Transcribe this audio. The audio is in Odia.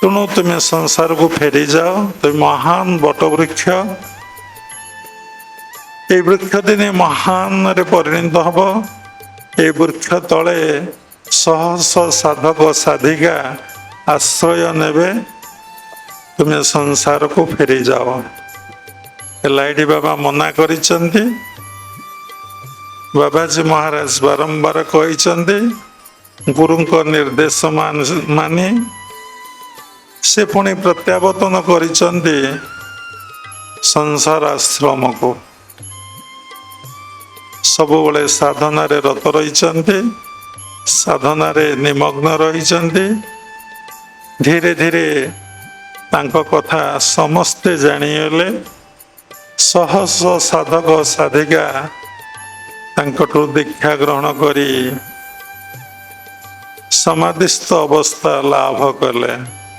ତେଣୁ ତୁମେ ସଂସାରକୁ ଫେରିଯାଅ, ତୁମେ ମହାନ ବଟବୃକ୍ଷ। এই ବୃକ୍ଷ ଦିନେ ମହାନରେ ପରିଣତ ହେବ। এই ବୃକ୍ଷ ତଳେ ଶହ ଶହ ସାଧକ ସାଧିକା ଆଶ୍ରୟ ନେବେ। ତୁମେ ସଂସାରକୁ ଫେରିଯାଅ। ଲାଇଡି ବାବା ମନା କରିଛନ୍ତି। ବାବାଜୀ ମହାରାଜ ବାରମ୍ବାର କହିଛନ୍ତି, ଗୁରୁଙ୍କ ନିର୍ଦ୍ଦେଶ ମାନି ସେ ପୁଣି ପ୍ରତ୍ୟାବର୍ତ୍ତନ କରିଛନ୍ତି ସଂସାର ଆଶ୍ରମକୁ। ସବୁବେଳେ ସାଧନାରେ ରତ ରହିଛନ୍ତି, ସାଧନାରେ ନିମଗ୍ନ ରହିଛନ୍ତି। ଧୀରେ ଧୀରେ ତାଙ୍କ କଥା ସମସ୍ତେ ଜାଣିଗଲେ। ଶହ ଶହ ସାଧକ ସାଧିକା ତାଙ୍କଠୁ ଦୀକ୍ଷା ଗ୍ରହଣ କରି ସମାଧିସ୍ଥ ଅବସ୍ଥା ଲାଭ କଲେ।